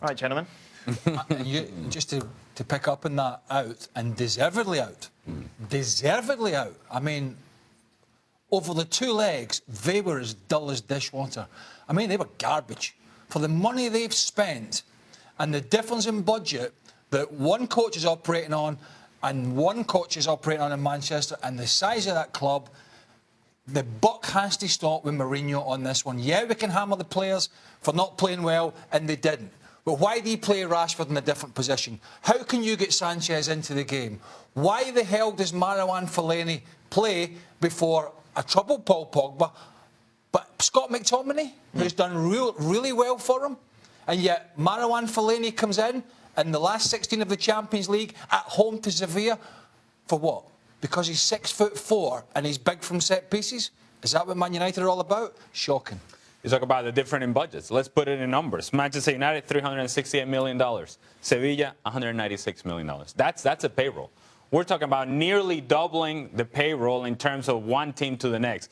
All right, gentlemen. Just to pick up on that, out, and deservedly out. Deservedly out. I mean, over the 2 legs, they were as dull as dishwater. I mean, they were garbage. For the money they've spent and the difference in budget that one coach is operating on and one coach is operating on in Manchester, and the size of that club, the buck has to stop with Mourinho on this one. Yeah, we can hammer the players for not playing well, and they didn't. But why do you play Rashford in a different position? How can you get Sanchez into the game? Why the hell does Marouane Fellaini play before a troubled Paul Pogba, but Scott McTominay, who's done really well for him, and yet Marouane Fellaini comes in the last 16 of the Champions League at home to Sevilla for what? Because he's 6'4" and he's big from set pieces? Is that what Man United are all about? Shocking. You talk about the difference in budgets. Let's put it in numbers. Manchester United, $368 million. Sevilla, $196 million. That's a payroll. We're talking about nearly doubling the payroll in terms of one team to the next.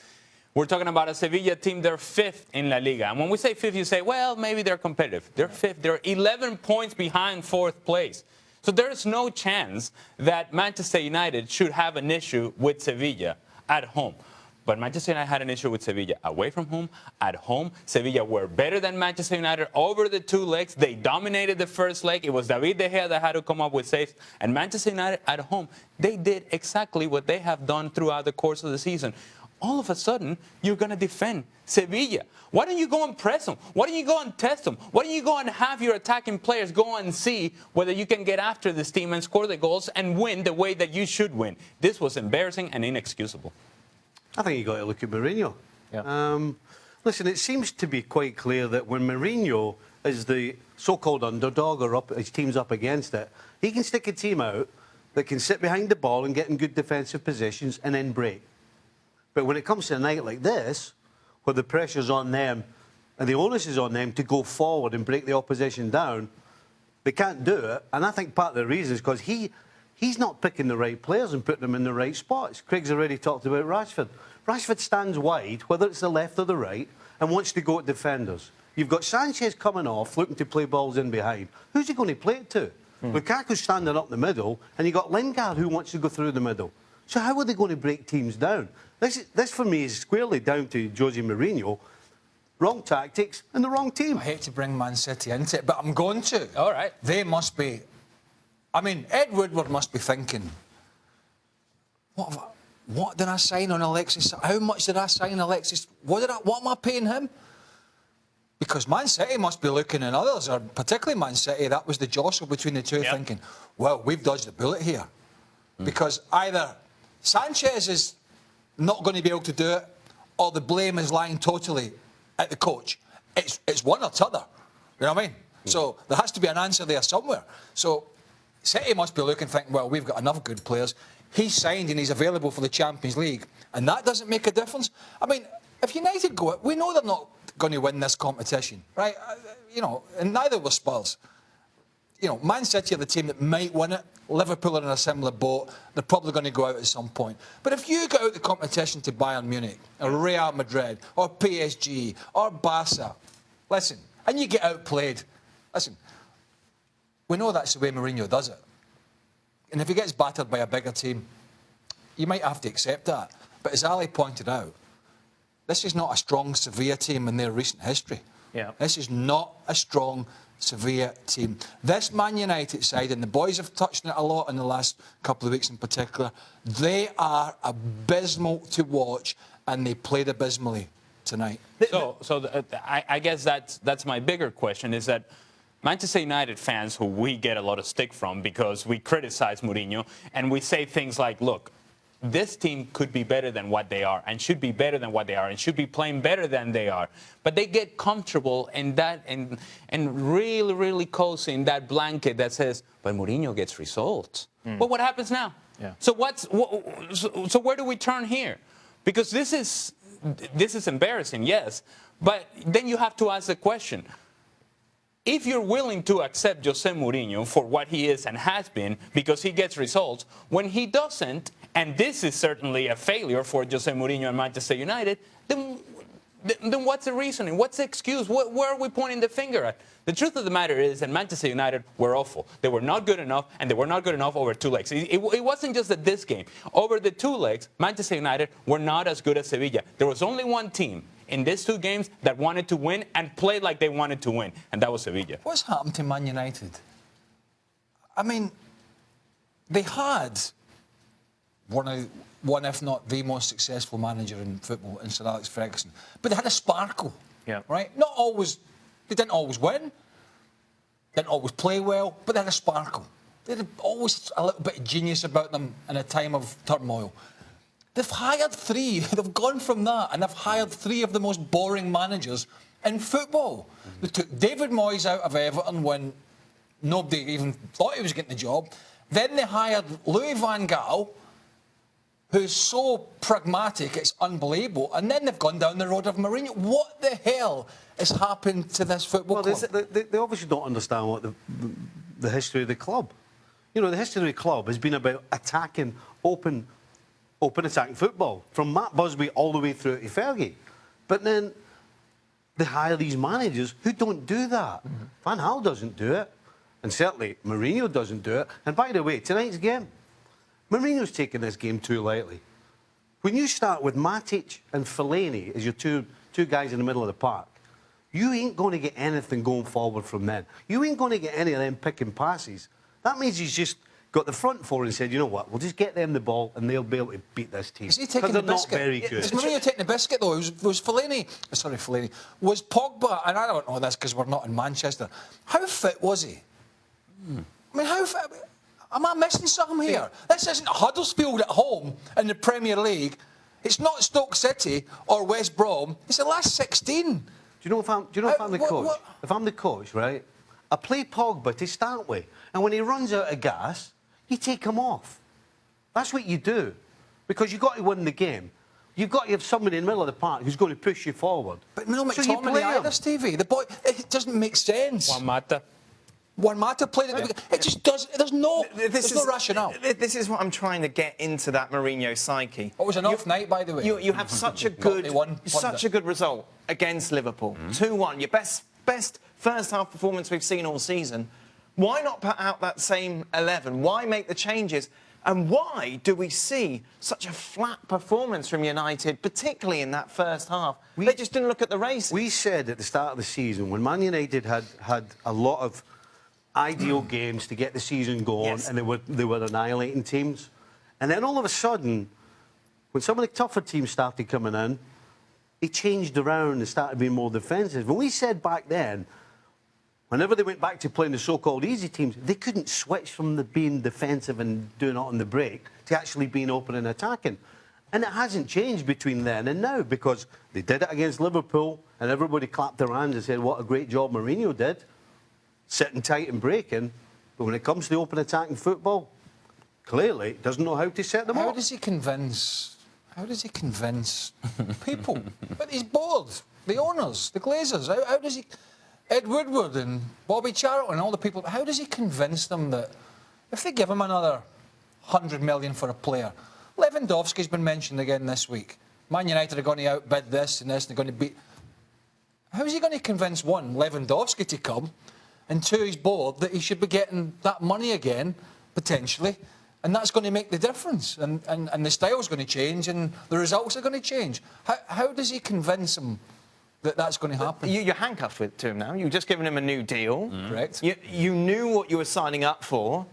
We're talking about a Sevilla team, they're 5th in La Liga. And when we say 5th, you say, well, maybe they're competitive. They're 5th. They're 11 points behind 4th place. So there's no chance that Manchester United should have an issue with Sevilla at home. But Manchester United had an issue with Sevilla away from home, at home. Sevilla were better than Manchester United over the 2 legs. They dominated the first leg. It was David De Gea that had to come up with saves. And Manchester United at home, they did exactly what they have done throughout the course of the season. All of a sudden, you're going to defend Sevilla. Why don't you go and press them? Why don't you go and test them? Why don't you go and have your attacking players go and see whether you can get after this team and score the goals and win the way that you should win? This was embarrassing and inexcusable. I think you got to look at Mourinho. Yeah. Listen, it seems to be quite clear that when Mourinho is the so-called underdog or his team's up against it, he can stick a team out that can sit behind the ball and get in good defensive positions and then break. But when it comes to a night like this, where the pressure's on them and the onus is on them to go forward and break the opposition down, they can't do it. And I think part of the reason is because he's not picking the right players and putting them in the right spots. Craig's already talked about Rashford. Rashford stands wide, whether it's the left or the right, and wants to go at defenders. You've got Sanchez coming off, looking to play balls in behind. Who's he going to play it to? Lukaku's standing up the middle, and you've got Lingard who wants to go through the middle. So how are they going to break teams down? This for me, is squarely down to Jose Mourinho. Wrong tactics and the wrong team. I hate to bring Man City into it, but I'm going to. All right. They must be... I mean, Ed Woodward must be thinking, what did I sign on Alexis? How much did I sign Alexis? What am I paying him? Because Man City must be looking, and others, or particularly Man City, that was the jostle between the two, thinking, well, we've dodged a bullet here. Because either Sanchez is not going to be able to do it, or the blame is lying totally at the coach. It's one or t'other. You know what I mean? So there has to be an answer there somewhere. So City must be looking, thinking, well, we've got enough good players. He's signed and he's available for the Champions League. And that doesn't make a difference. I mean, if United go it, we know they're not going to win this competition, right? You know, and neither will Spurs. You know, Man City are the team that might win it. Liverpool are in a similar boat. They're probably going to go out at some point. But if you go out the competition to Bayern Munich, or Real Madrid, or PSG, or Barca, listen, and you get outplayed, listen, we know that's the way Mourinho does it. And if he gets battered by a bigger team, you might have to accept that. But as Ali pointed out, this is not a strong Sevilla team in their recent history. Yeah. This is not a strong Sevilla team. This Man United side, and the boys have touched on it a lot in the last couple of weeks in particular, they are abysmal to watch, and they played abysmally tonight. I guess that's my bigger question, is that Manchester United fans, who we get a lot of stick from because we criticize Mourinho and we say things like, look, this team could be better than what they are and should be better than what they are and should be playing better than they are. But they get comfortable in that and really, really cozy in that blanket that says, but Mourinho gets results. But what happens now? Yeah. So so where do we turn here? Because this is embarrassing, yes. But then you have to ask the question, if you're willing to accept Jose Mourinho for what he is and has been because he gets results, when he doesn't, and this is certainly a failure for Jose Mourinho and Manchester United, then Then what's the reasoning? What's the excuse? Where are we pointing the finger at? The truth of the matter is that Manchester United were awful. They were not good enough, and they were not good enough over 2 legs. It wasn't just at this game. Over the 2 legs, Manchester United were not as good as Sevilla. There was only one team in these 2 games that wanted to win and played like they wanted to win, and that was Sevilla. What's happened to Man United? I mean, they had one, if not the most successful manager in football in Sir Alex Ferguson. But they had a sparkle, right? Not always, they didn't always win, didn't always play well, but they had a sparkle. They had always a little bit of genius about them in a time of turmoil. They've hired 3, they've gone from that, and they've hired 3 of the most boring managers in football. They took David Moyes out of Everton when nobody even thought he was getting the job. Then they hired Louis van Gaal, who's so pragmatic, it's unbelievable. And then they've gone down the road of Mourinho. What the hell has happened to this football club? They obviously don't understand what the history of the club. You know, the history of the club has been about attacking, open attacking football, from Matt Busby all the way through to Fergie. But then they hire these managers who don't do that. Van Gaal doesn't do it, and certainly Mourinho doesn't do it. And by the way, tonight's game, Mourinho's taking this game too lightly. When you start with Matic and Fellaini as your two guys in the middle of the park, you ain't going to get anything going forward from them. You ain't going to get any of them picking passes. That means he's just got the front four and said, you know what, we'll just get them the ball and they'll be able to beat this team. Is he taking the biscuit? They're not very good. Is Mourinho taking the biscuit, though? Was Fellaini... Sorry, Fellaini. Was Pogba... And I don't know this because we're not in Manchester. How fit was he? I mean, how fit... Am I missing something here? This isn't Huddersfield at home in the Premier League. It's not Stoke City or West Brom. It's the last 16. Do you know if I'm the coach? If I'm the coach, right, I play Pogba to start with. And when he runs out of gas, you take him off. That's what you do. Because you've got to win the game. You've got to have somebody in the middle of the park who's going to push you forward. But no McTominay either, Stevie. The boy, it doesn't make sense. Juan Mata played it. It just does. There's no rationale. This is what I'm trying to get into that Mourinho psyche. It was an off night, by the way. You have such a good result against Liverpool. 2-1. Your best first half performance we've seen all season. Why not put out that same 11? Why make the changes? And why do we see such a flat performance from United, particularly in that first half? They just didn't look at the race. We said at the start of the season, when Man United had a lot of ideal games to get the season going, and they were annihilating teams. And then all of a sudden, when some of the tougher teams started coming in, he changed around and started being more defensive. And we said back then, whenever they went back to playing the so-called easy teams, they couldn't switch from being defensive and doing it on the break to actually being open and attacking. And it hasn't changed between then and now, because they did it against Liverpool and everybody clapped their hands and said what a great job Mourinho did, sitting tight and breaking. But when it comes to open attacking football, clearly doesn't know how to set them up. How does he convince people? But he's bored. The owners, the Glazers. How does he... Ed Woodward and Bobby Charlton and all the people, how does he convince them that if they give him another 100 million for a player... Lewandowski's been mentioned again this week. Man United are going to outbid this and this, and they're going to beat... How is he going to convince, one, Lewandowski to come, and two, he's bored that he should be getting that money again, potentially, and that's going to make the difference, and the style's going to change, and the results are going to change. How does he convince him that that's going to happen? You're handcuffed to him now. You've just given him a new deal. Correct. You knew what you were signing up for.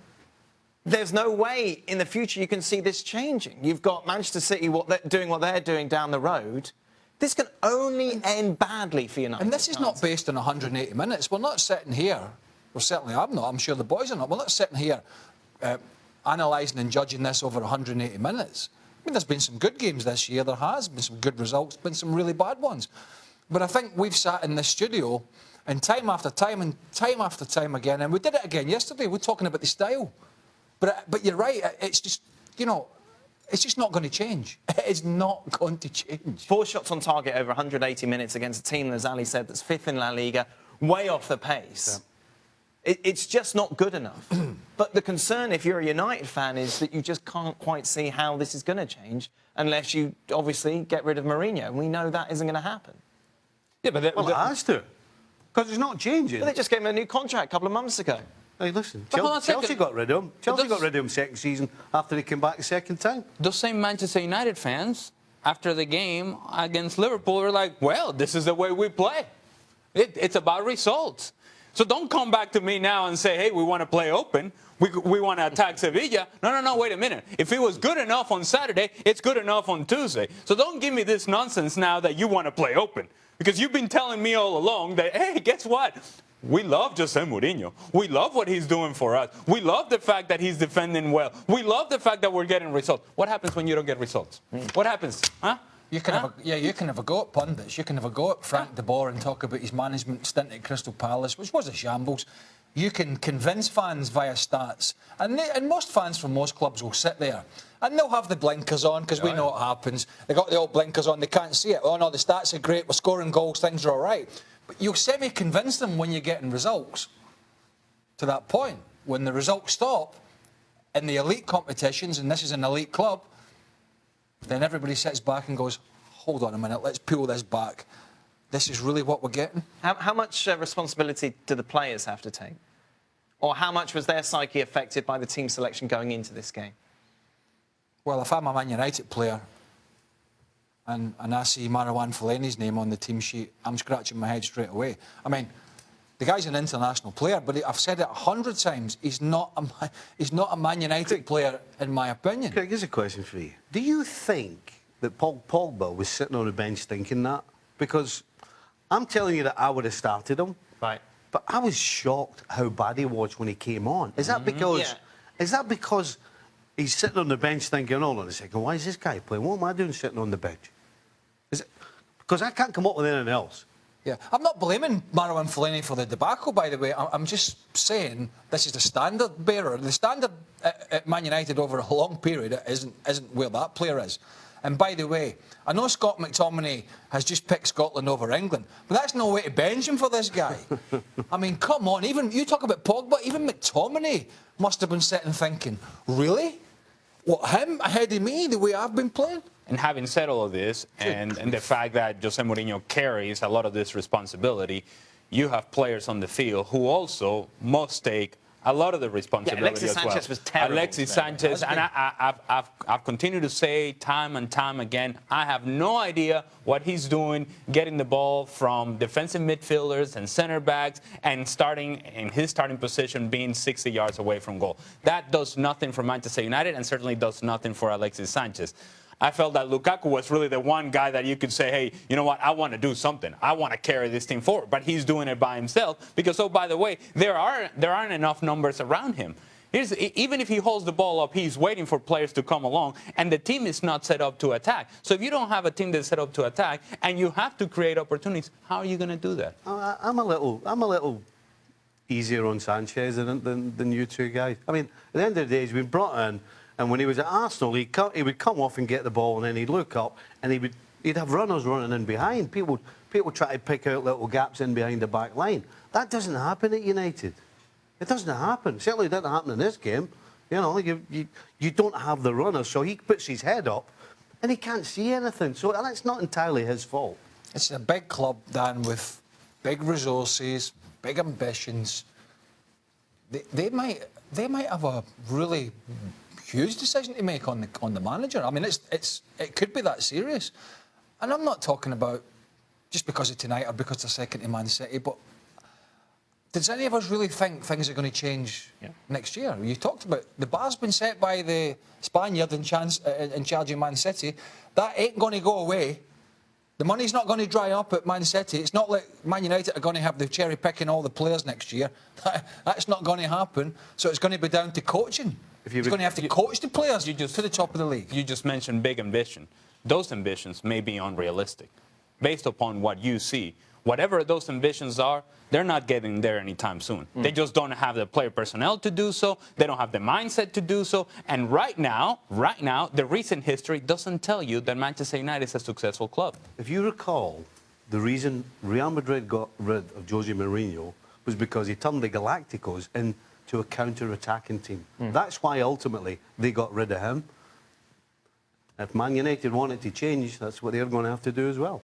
There's no way in the future you can see this changing. You've got Manchester City doing what they're doing down the road. This can only end badly for United. And this is not based on 180 minutes. We're not sitting here, well, certainly I'm not, I'm sure the boys are not, we're not sitting here analysing and judging this over 180 minutes. I mean, there's been some good games this year, there has been some good results, been some really bad ones. But I think we've sat in this studio and time after time again, and we did it again yesterday, we're talking about the style. But you're right, it's just, you know, it's just not going to change. It is not going to change. 4 shots on target over 180 minutes against a team, as Ali said, that's 5th in La Liga, way off the pace. Yeah. It's just not good enough. But the concern, if you're a United fan, is that you just can't quite see how this is going to change unless you obviously get rid of Mourinho. And we know that isn't going to happen. Yeah, but Well, it has to. Because it's not changing. But they just gave him a new contract a couple of months ago. Hey, listen, But hold on a Chelsea second. got rid of him. Chelsea got rid of him second season after he came back the second time. those same Manchester United fans, after the game against Liverpool, were like, well, this is the way we play. It's about results. So don't come back to me now and say, hey, we want to play open. We want to attack Sevilla. No, wait a minute. If it was good enough on Saturday, it's good enough on Tuesday. So don't give me this nonsense now that you want to play open. Because you've been telling me all along that, hey, guess what? We love Jose Mourinho. We love what he's doing for us. We love the fact that he's defending well. We love the fact that we're getting results. What happens when you don't get results? What happens? Huh? You can have a go at pundits. You can have a go at Frank de Boer and talk about his management stint at Crystal Palace, which was a shambles. You can convince fans via stats. And most fans from most clubs will sit there and they'll have the blinkers on because we know what happens. They got the old blinkers on, they can't see it. Oh no, the stats are great, we're scoring goals, things are all right. But you'll semi-convince them when you're getting results. To that point, when the results stop in the elite competitions, and this is an elite club, then everybody sits back and goes, hold on a minute, let's peel this back. This is really what we're getting. How much responsibility do the players have to take? Or how much was their psyche affected by the team selection going into this game? Well, if I'm a Man United player and I see Marouane Fellaini's name on the team sheet, I'm scratching my head straight away. I mean, the guy's an international player, but I've said it 100 times, he's not a Man United player, in my opinion. Okay, here's a question for you. Do you think that Paul Pogba was sitting on the bench thinking that? Because I'm telling you that I would have started him. Right. But I was shocked how bad he was when he came on. Is that because... Yeah. Is that because he's sitting on the bench thinking, hold on a second, why is this guy playing? What am I doing sitting on the bench? Is it... Because I can't come up with anything else. Yeah, I'm not blaming Marouane Fellaini for the debacle, by the way. I'm just saying this is the standard bearer. The standard at Man United over a long period isn't where that player is. And by the way, I know Scott McTominay has just picked Scotland over England, but that's no way to bench him for this guy. I mean, come on, even you talk about Pogba, even McTominay must have been sitting thinking, really? What, him ahead of me, the way I've been playing? And having said all of this, and the fact that Jose Mourinho carries a lot of this responsibility, you have players on the field who also must take a lot of the responsibility Alexis as well. Sanchez was terrible. Alexis Sanchez, and I've continued to say time and time again, I have no idea what he's doing, getting the ball from defensive midfielders and center backs and starting in his starting position being 60 yards away from goal. That does nothing for Manchester United and certainly does nothing for Alexis Sanchez. I felt that Lukaku was really the one guy that you could say, hey, you know what, I want to do something. I want to carry this team forward. But he's doing it by himself because, oh, by the way, there aren't enough numbers around him. Even if he holds the ball up, he's waiting for players to come along, and the team is not set up to attack. So if you don't have a team that's set up to attack and you have to create opportunities, how are you going to do that? I'm a little easier on Sanchez than you two guys. I mean, at the end of the day, he's been brought in, and when he was at Arsenal, he would come off and get the ball, and then he'd look up, and he'd have runners running in behind. People try to pick out little gaps in behind the back line. That doesn't happen at United. It doesn't happen. Certainly it didn't happen in this game. You know, you don't have the runners, so he puts his head up, and he can't see anything. So that's not entirely his fault. It's a big club, Dan, with big resources, big ambitions. They might have a really huge decision to make on the manager. I mean, it could be that serious. And I'm not talking about just because of tonight or because they're second to Man City, but does any of us really think things are going to change next year? You talked about the bar's been set by the Spaniard in charge of Man City. That ain't going to go away. The money's not going to dry up at Man City. It's not like Man United are going to have the cherry picking all the players next year. That's not going to happen. So it's going to be down to coaching. He's going to have to coach the players to the top of the league. You just mentioned big ambition. Those ambitions may be unrealistic. Based upon what you see, whatever those ambitions are, they're not getting there anytime soon. They just don't have the player personnel to do so. They don't have the mindset to do so. And right now, the recent history doesn't tell you that Manchester United is a successful club. If you recall, the reason Real Madrid got rid of Jose Mourinho was because he turned the Galacticos into a counter-attacking team. That's why, ultimately, they got rid of him. If Man United wanted to change, that's what they're going to have to do as well.